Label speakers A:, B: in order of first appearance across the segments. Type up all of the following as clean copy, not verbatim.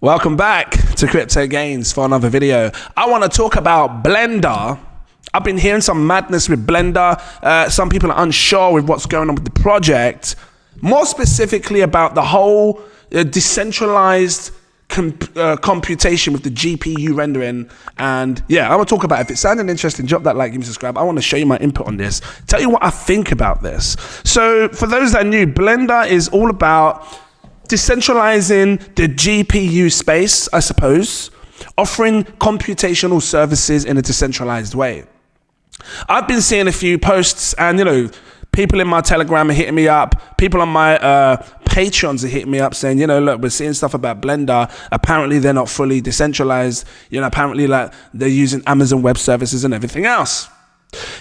A: Welcome back to Cryptogains for another video. I want to talk about BLENDR. I've been hearing some madness with BLENDR. Some people are unsure with what's going on with the project. More specifically about the whole decentralized computation with the GPU rendering. And yeah, I want to talk about it. If it sounded interesting, drop that like, give me subscribe. I want to show you my input on this. Tell you what I think about this. So for those that are new, BLENDR is all about decentralizing the GPU space, I suppose, offering computational services in a decentralized way. I've been seeing a few posts and, people in my Telegram are hitting me up. People on my Patreons are hitting me up saying, look, we're seeing stuff about BLENDR. Apparently they're not fully decentralized. Apparently like they're using Amazon Web Services and everything else.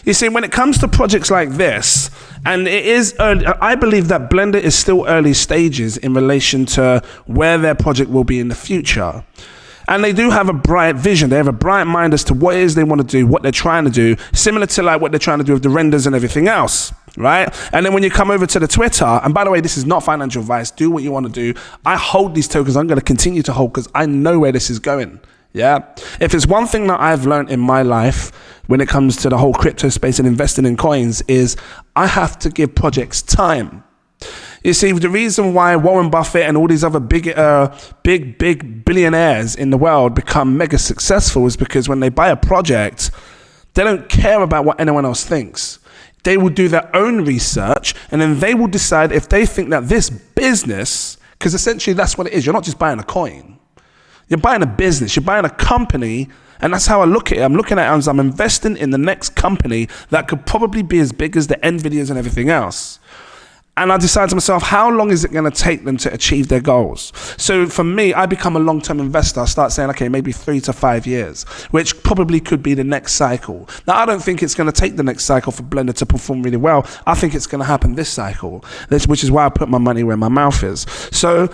A: You see, when it comes to projects like this, and it is early, I believe that BLENDR is still early stages in relation to where their project will be in the future. And they do have a bright vision. They have a bright mind as to what it is they want to do, what they're trying to do, similar to like what they're trying to do with the renders and everything else, right? And then when you come over to the Twitter, and by the way, this is not financial advice, do what you want to do. I hold these tokens, I'm going to continue to hold because I know where this is going. Yeah. If it's one thing that I've learned in my life when it comes to the whole crypto space and investing in coins is I have to give projects time. You see, the reason why Warren Buffett and all these other big billionaires in the world become mega successful is because when they buy a project, they don't care about what anyone else thinks. They will do their own research and then they will decide if they think that this business, because essentially that's what it is. You're not just buying a coin. You're buying a business, you're buying a company, and that's how I look at it. I'm looking at it as I'm investing in the next company that could probably be as big as the NVIDIAs and everything else. And I decide to myself, how long is it going to take them to achieve their goals? So for me, I become a long-term investor. I start saying, okay, maybe 3 to 5 years, which probably could be the next cycle. Now, I don't think it's going to take the next cycle for BLENDR to perform really well. I think it's going to happen this cycle, which is why I put my money where my mouth is. So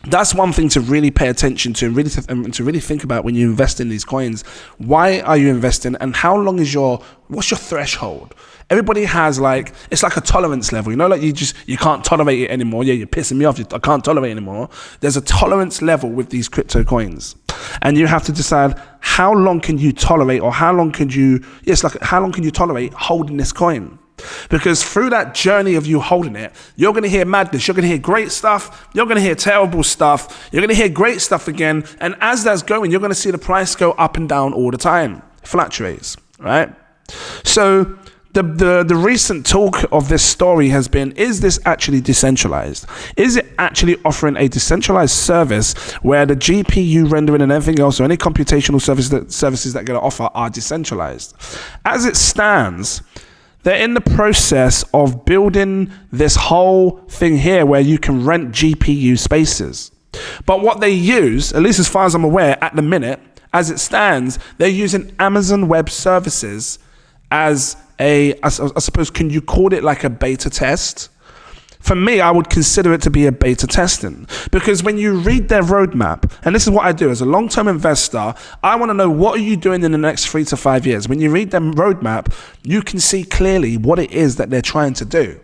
A: that's one thing to really pay attention to and to really think about when you invest in these coins. Why are you investing and how long is what's your threshold? Everybody has it's like a tolerance level, like you can't tolerate it anymore. Yeah, you're pissing me off. I can't tolerate it anymore. There's a tolerance level with these crypto coins. And you have to decide how long can you tolerate or how long can you tolerate holding this coin? Because through that journey of you holding it, you're going to hear madness, you're going to hear great stuff, you're going to hear terrible stuff, you're going to hear great stuff again. And as that's going, you're going to see the price go up and down all the time. It fluctuates, right? So the recent talk of this story has been, is this actually decentralized? Is it actually offering a decentralized service where the GPU rendering and everything else or any computational services that going to offer are decentralized? As it stands, they're in the process of building this whole thing here where you can rent GPU spaces. But what they use, at least as far as I'm aware at the minute, as it stands, they're using Amazon Web Services as I suppose, can you call it like a beta test? For me, I would consider it to be a beta testing because when you read their roadmap, and this is what I do as a long-term investor, I want to know what are you doing in the next 3 to 5 years. When you read their roadmap, you can see clearly what it is that they're trying to do.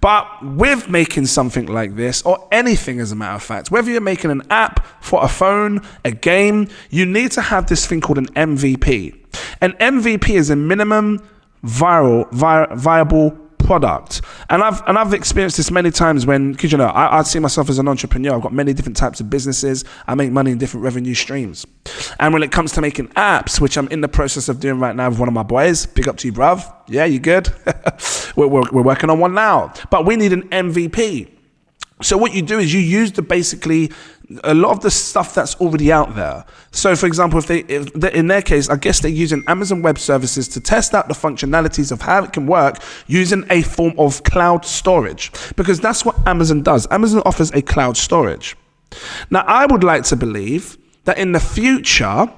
A: But with making something like this, or anything as a matter of fact, whether you're making an app for a phone, a game, you need to have this thing called an MVP. An MVP is a minimum viable product. And I've experienced this many times because I see myself as an entrepreneur. I've got many different types of businesses. I make money in different revenue streams. And when it comes to making apps, which I'm in the process of doing right now with one of my boys, big up to you, bruv. Yeah, you good? we're working on one now. But we need an MVP. So what you do is you use basically a lot of the stuff that's already out there. So for example, in their case, I guess they're using Amazon Web Services to test out the functionalities of how it can work using a form of cloud storage, because that's what Amazon does. Amazon offers a cloud storage. Now, I would like to believe that in the future,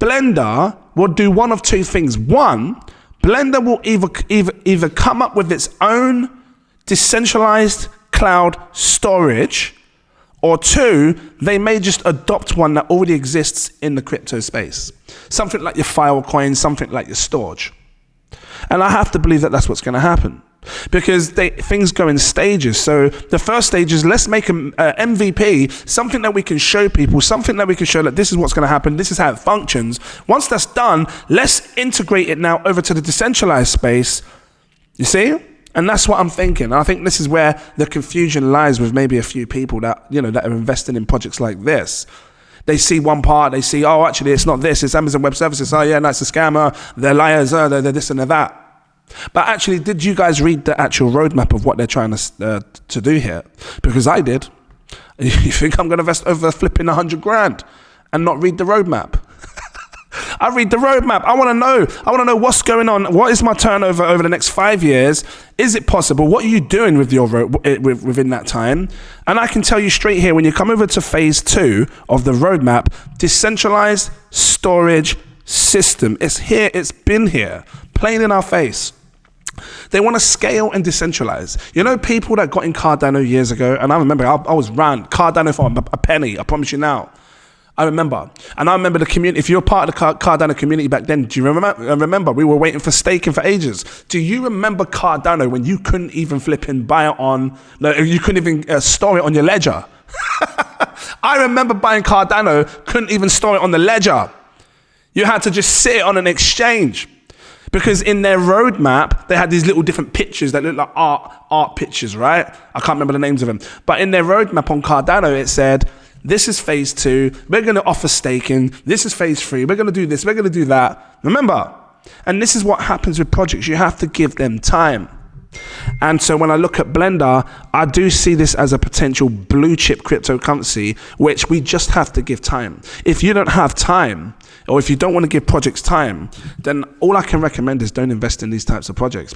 A: BLENDR will do one of two things. One, BLENDR will either come up with its own decentralized cloud storage, or two, they may just adopt one that already exists in the crypto space. Something like your Filecoin, something like your storage. And I have to believe that that's what's going to happen. because things go in stages. So the first stage is, let's make an MVP, something that we can show people, something that we can show that this is what's going to happen, this is how it functions. Once that's done, let's integrate it now over to the decentralized space. You see? And that's what I'm thinking. I think this is where the confusion lies with maybe a few people that, that are investing in projects like this. They see one part, they see, oh, actually, it's not this, it's Amazon Web Services. Oh, yeah, that's a scammer. They're liars, they're this and they're that. But actually, did you guys read the actual roadmap of what they're trying to do here? Because I did. You think I'm going to invest over flipping 100 grand and not read the roadmap? I read the roadmap. I want to know what's going on. What is my turnover over the next 5 years? Is it possible? What are you doing with your within that time? And I can tell you straight here, when you come over to phase 2 of the roadmap, decentralized storage system. It's here. It's been here, plain in our face. They want to scale and decentralize. People that got in Cardano years ago, and I remember I was ran Cardano for a penny. I promise you now. I remember. And I remember the community. If you're part of the Cardano community back then, do you remember? I remember we were waiting for staking for ages. Do you remember Cardano when you couldn't even flip and buy it on, you couldn't even store it on your ledger? I remember buying Cardano, couldn't even store it on the ledger. You had to just sit it on an exchange. Because in their roadmap, they had these little different pictures that look like art pictures, right? I can't remember the names of them. But in their roadmap on Cardano, it said, this is phase 2. We're going to offer staking. This is phase 3. We're going to do this. We're going to do that. Remember? And this is what happens with projects. You have to give them time. And so when I look at Blender, I do see this as a potential blue chip cryptocurrency, which we just have to give time. If you don't have time, or if you don't want to give projects time, then all I can recommend is don't invest in these types of projects,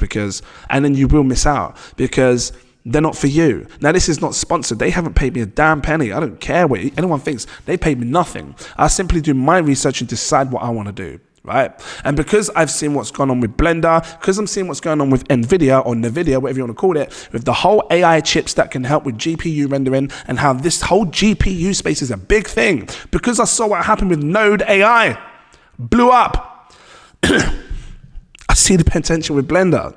A: and then you will miss out, because they're not for you. Now, this is not sponsored. They haven't paid me a damn penny. I don't care what anyone thinks. They paid me nothing. I simply do my research and decide what I want to do, right? And because I've seen what's gone on with Blender, because I'm seeing what's going on with NVIDIA or NVIDIA, whatever you want to call it, with the whole AI chips that can help with GPU rendering, and how this whole GPU space is a big thing, because I saw what happened with Node AI, blew up. I see the potential with Blender.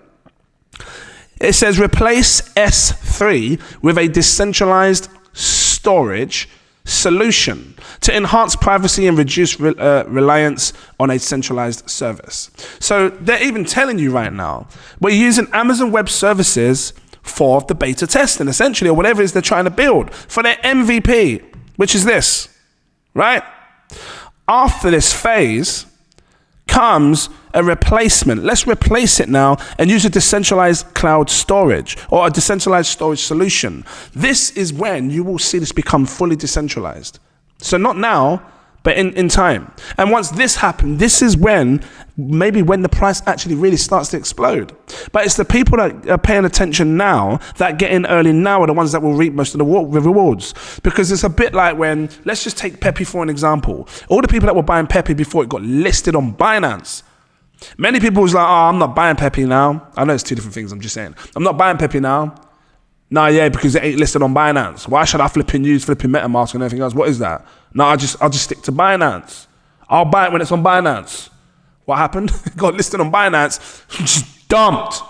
A: It says replace S3 with a decentralized storage solution to enhance privacy and reduce reliance on a centralized service. So they're even telling you right now, we're using Amazon Web Services for the beta testing, essentially, or whatever it is they're trying to build for their MVP, which is this, right? After this phase comes a replacement. Let's replace it now and use a decentralized cloud storage or a decentralized storage solution. This is when you will see this become fully decentralized. So not now, but in time. And once this happens, this is when the price actually really starts to explode. But it's the people that are paying attention now, that get in early now, are the ones that will reap most of the rewards. Because it's a bit like when, let's just take Pepe for an example. All the people that were buying Pepe before it got listed on Binance, many people was like, oh, I'm not buying Pepe now. I know it's two different things, I'm just saying. I'm not buying Pepe now. Nah, yeah, because it ain't listed on Binance. Why should I use MetaMask and everything else? What is that? No, I'll just stick to Binance. I'll buy it when it's on Binance. What happened? It got listed on Binance, just dumped.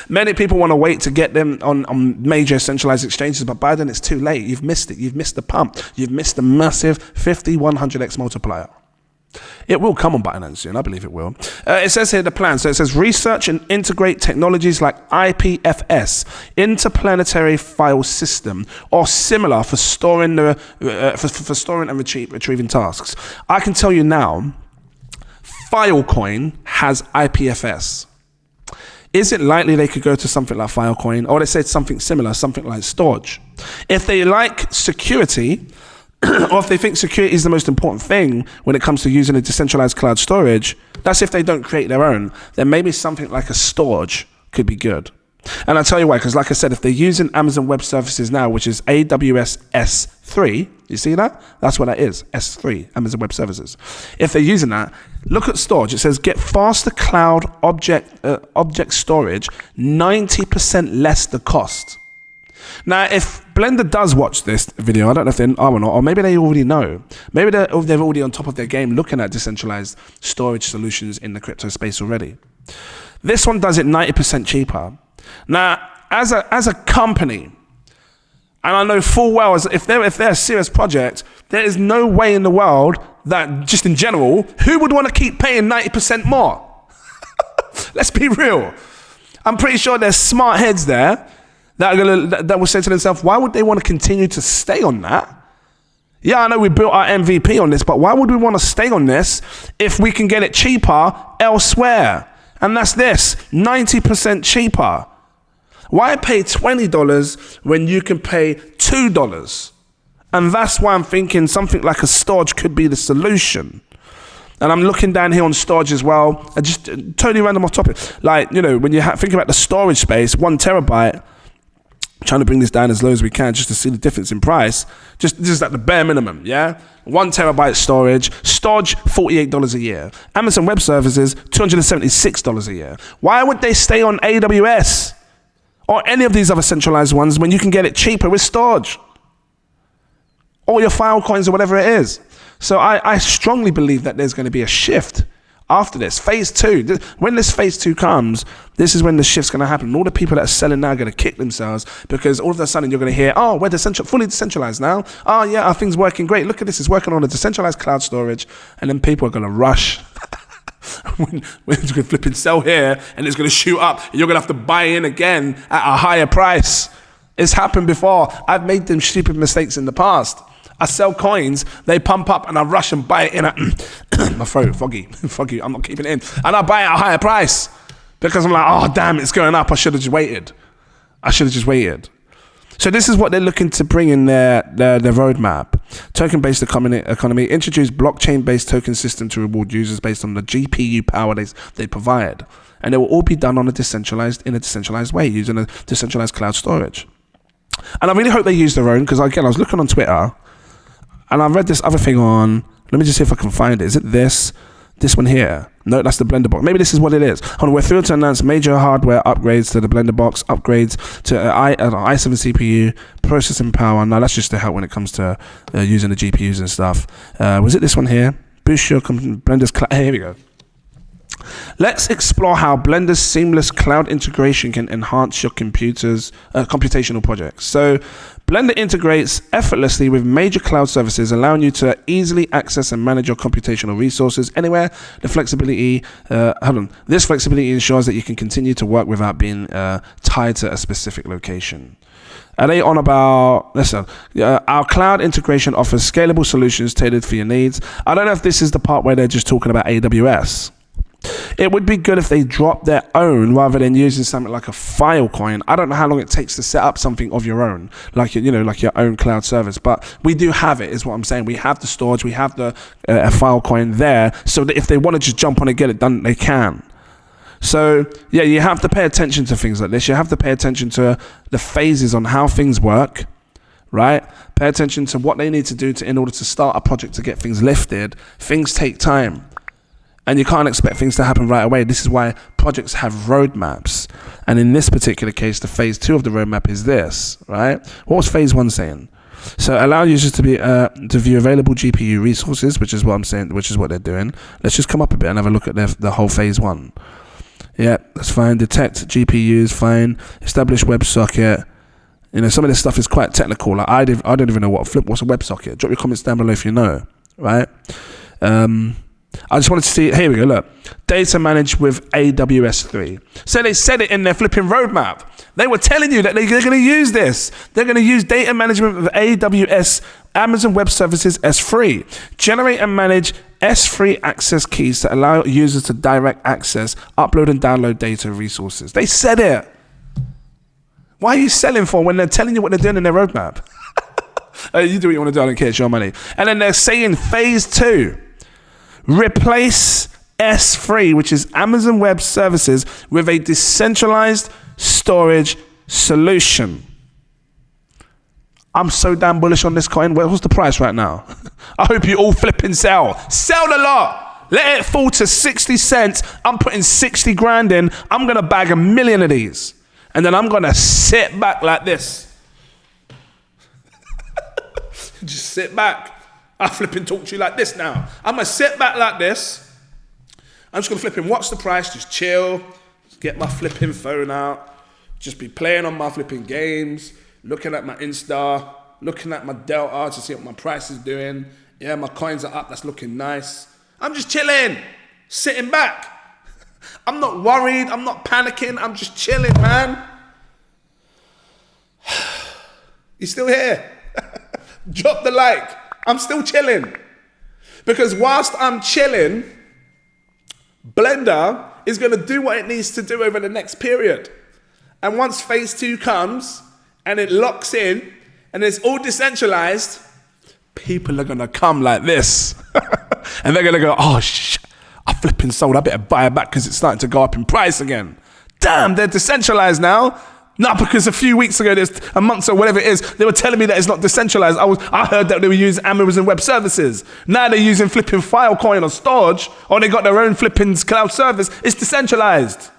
A: Many people want to wait to get them on major centralized exchanges, but by then it's too late. You've missed it. You've missed the pump. You've missed the massive 100x multiplier. It will come on Binance soon, I believe it will. It says here the plan. So it says research and integrate technologies like IPFS, interplanetary file system, or similar for storing for storing and retrieving tasks. I can tell you now, Filecoin has IPFS. Is it likely they could go to something like Filecoin, or they said something similar, something like storage? If they like security, or if they think security is the most important thing when it comes to using a decentralized cloud storage, that's if they don't create their own, then maybe something like a storage could be good. And I'll tell you why, because like I said, if they're using Amazon Web Services now, which is AWS S3, you see that? That's what that is, S3, Amazon Web Services. If they're using that, look at storage. It says get faster cloud object storage, 90% less the cost. Now, if Blender does watch this video, I don't know if they are or not, or maybe they already know. Maybe they're already on top of their game looking at decentralized storage solutions in the crypto space already. This one does it 90% cheaper. Now, as a company, and I know full well, if they're a serious project, there is no way in the world that, just in general, who would want to keep paying 90% more? Let's be real. I'm pretty sure there's smart heads there that will say to themselves, why would they want to continue to stay on that? Yeah, I know we built our MVP on this, but why would we want to stay on this if we can get it cheaper elsewhere? And that's this, 90% cheaper. Why pay $20 when you can pay $2? And that's why I'm thinking something like a storage could be the solution. And I'm looking down here on storage as well. I just totally random off topic. Like, you know, when you think about the storage space, 1 terabyte, trying to bring this down as low as we can just to see the difference in price. This is like the bare minimum, yeah? 1 terabyte storage, $48 a year. Amazon Web Services, $276 a year. Why would they stay on AWS or any of these other centralized ones when you can get it cheaper with storage? Or your file coins or whatever it is. So I strongly believe that there's going to be a shift after this. Phase 2, when this phase 2 comes, this is when the shift's going to happen. And all the people that are selling now are going to kick themselves because all of a sudden you're going to hear, oh, we're fully decentralized now. Oh, yeah, our thing's working great. Look at this, it's working on a decentralized cloud storage. And then people are going to rush. when it's going to flip and sell here and it's going to shoot up, and you're going to have to buy in again at a higher price. It's happened before. I've made them stupid mistakes in the past. I sell coins, they pump up and I rush and buy it in at, my throat, foggy, I'm not keeping it in. And I buy it at a higher price because I'm like, oh damn, it's going up, I should have just waited. So this is what they're looking to bring in their roadmap. Token-based economy, introduce blockchain-based token system to reward users based on the GPU power they provide. And it will all be done in a decentralized way, using a decentralized cloud storage. And I really hope they use their own, because again, I was looking on Twitter, and I read this other thing on, let me just see if I can find it. Is it this one here? No, that's the Blender box. Maybe this is what it is. Hold on, we're thrilled to announce major hardware upgrades to the Blender box, upgrades to i7 CPU, processing power. Now that's just to help when it comes to using the GPUs and stuff. Was it this one here? Boost your Blender's cloud. Here we go. Let's explore how Blender's seamless cloud integration can enhance your computational projects. So Blender integrates effortlessly with major cloud services, allowing you to easily access and manage your computational resources anywhere. This flexibility ensures that you can continue to work without being tied to a specific location. Are they on about, listen, our cloud integration offers scalable solutions tailored for your needs. I don't know if this is the part where they're just talking about AWS. It would be good if they dropped their own rather than using something like a file coin. I don't know how long it takes to set up something of your own, like your own cloud service. But we do have it, is what I'm saying. We have the storage, we have the file coin there, so that if they want to just jump on and get it done, they can. So yeah, you have to pay attention to things like this. You have to pay attention to the phases on how things work, right? Pay attention to what they need to do in order to start a project to get things lifted. Things take time. And you can't expect things to happen right away. This is why projects have roadmaps. And in this particular case, the phase 2 of the roadmap is this, right? What was phase 1 saying? So allow users to view available GPU resources, which is what I'm saying, which is what they're doing. Let's just come up a bit and have a look at the whole phase 1. Yeah, that's fine. Detect GPUs, fine. Establish WebSocket. You know, some of this stuff is quite technical. Like I don't even know what's a WebSocket. Drop your comments down below if you know, right? I just wanted to see, here we go, look. Data managed with AWS 3. So they said it in their flipping roadmap. They were telling you that they're going to use this. They're going to use data management with AWS, Amazon Web Services S3. Generate and manage S3 access keys to allow users to direct access, upload and download data resources. They said it. Why are you selling for when they're telling you what they're doing in their roadmap? You do what you want to do, I don't care, it's your money. And then they're saying phase 2. Replace S3, which is Amazon Web Services, with a decentralized storage solution. I'm so damn bullish on this coin. What's the price right now? I hope you all flip and sell. Sell the lot. Let it fall to 60 cents. I'm putting 60 grand in. I'm going to bag 1 million of these. And then I'm going to sit back like this. Just sit back. I flip and talk to you like this now. I'm going to sit back like this. I'm just going to flip and watch the price, just chill, get my flipping phone out, just be playing on my flipping games, looking at my Insta, looking at my Delta to see what my price is doing. Yeah, my coins are up, that's looking nice. I'm just chilling, sitting back. I'm not worried, I'm not panicking, I'm just chilling, man. You still here? Drop the like. I'm still chilling. Because whilst I'm chilling, Blender is going to do what it needs to do over the next period. And once phase 2 comes and it locks in and it's all decentralized, people are going to come like this. And they're going to go, oh, I flipping sold. I better buy it back because it's starting to go up in price again. Damn, they're decentralized now. Not because a few weeks ago, a month or whatever it is, they were telling me that it's not decentralized. I heard that they were using Amazon Web Services. Now they're using flipping Filecoin or storage, or they got their own flipping cloud service. It's decentralized.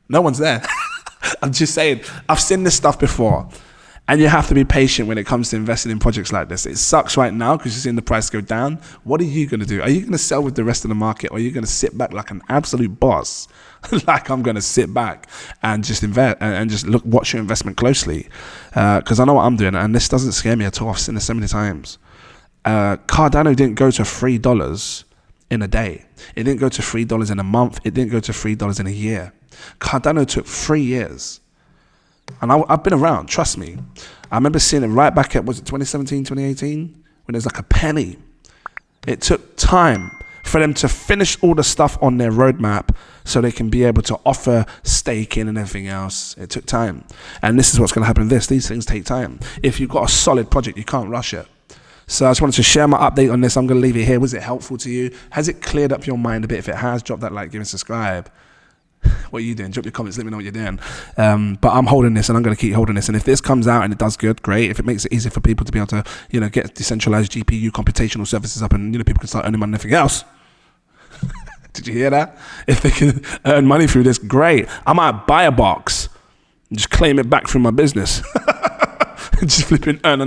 A: No one's there. I'm just saying, I've seen this stuff before. And you have to be patient when it comes to investing in projects like this. It sucks right now because you're seeing the price go down. What are you going to do? Are you going to sell with the rest of the market, or are you going to sit back like an absolute boss? Like I'm going to sit back and just invest and just watch your investment closely. Because I know what I'm doing, and this doesn't scare me at all. I've seen this so many times. Cardano didn't go to $3 in a day. It didn't go to $3 in a month. It didn't go to $3 in a year. Cardano took 3 years. And I've been around, trust me. I remember seeing it right back at, was it 2017, 2018? When it was like a penny. It took time for them to finish all the stuff on their roadmap so they can be able to offer staking and everything else. It took time. And this is what's going to happen with this. These things take time. If you've got a solid project, you can't rush it. So I just wanted to share my update on this. I'm going to leave it here. Was it helpful to you? Has it cleared up your mind a bit? If it has, drop that like, give and subscribe. What are you doing? Drop your comments, let me know what you're doing. But I'm holding this and I'm going to keep holding this. And if this comes out and it does good, great. If it makes it easy for people to be able to, get decentralized GPU computational services up and, people can start earning money and everything else. Did you hear that? If they can earn money through this, great. I might buy a box and just claim it back from my business. Just flipping, run a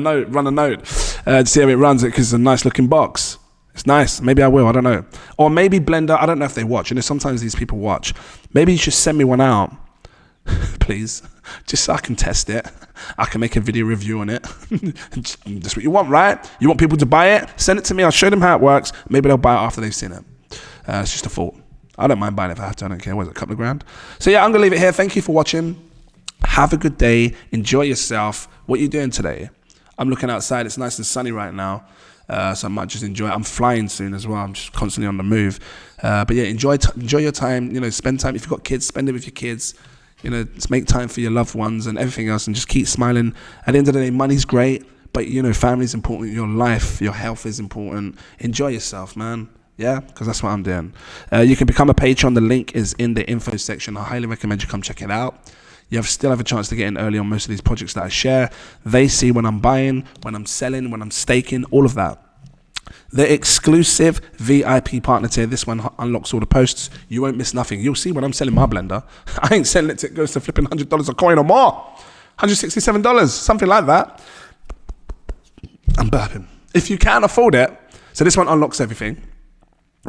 A: node, to see how it runs it because it's a nice looking box. It's nice. Maybe I will. I don't know. Or maybe Blender. I don't know if they watch. Sometimes these people watch. Maybe you should send me one out, please, just so I can test it. I can make a video review on it. That's what you want, right? You want people to buy it? Send it to me. I'll show them how it works. Maybe they'll buy it after they've seen it. It's just a thought. I don't mind buying it if I have to. I don't care. What is it, a couple of grand? So yeah, I'm going to leave it here. Thank you for watching. Have a good day. Enjoy yourself. What are you doing today? I'm looking outside. It's nice and sunny right now. So I might just enjoy it. I'm flying soon as well. I'm just constantly on the move. But yeah, enjoy your time. Spend time. If you've got kids, spend it with your kids. Just make time for your loved ones and everything else, and just keep smiling. At the end of the day, money's great, but family's important. Your life, your health is important. Enjoy yourself, man. Yeah, because that's what I'm doing. You can become a patron. The link is in the info section. I highly recommend you come check it out. You still have a chance to get in early on most of these projects that I share. They see when I'm buying, when I'm selling, when I'm staking, all of that. The exclusive VIP partner tier, this one unlocks all the posts. You won't miss nothing. You'll see when I'm selling my Blender. I ain't selling it till it goes to flipping $100 a coin or more. $167, something like that. I'm burping. If you can afford it, so this one unlocks everything.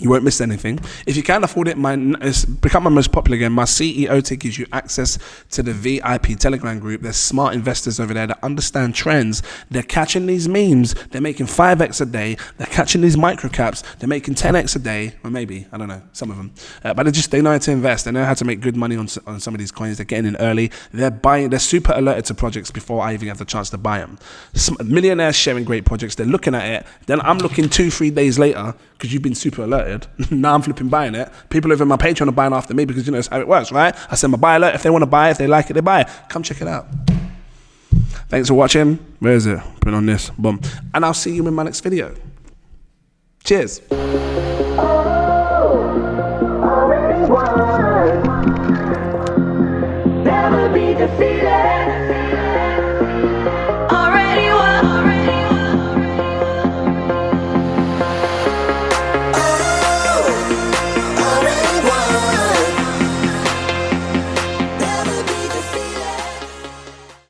A: You won't miss anything. If you can't afford it, it's become my most popular game. My CEO tier gives you access to the VIP Telegram group. There's smart investors over there that understand trends. They're catching these memes. They're making 5x a day. They're catching these microcaps. They're making 10x a day, or maybe, I don't know, some of them. But they know how to invest. They know how to make good money on some of these coins. They're getting in early. They're super alerted to projects before I even have the chance to buy them. Some millionaires sharing great projects. They're looking at it. Then I'm looking 2-3 days later because you've been super alerted. Now I'm flipping buying it. People over my Patreon are buying after me because that's how it works, right? I send my buy alert. If they want to buy, if they like it, they buy it. Come check it out. Thanks for watching. Where is it? Put it on this. Boom. And I'll see you in my next video. Cheers. Never be defeated.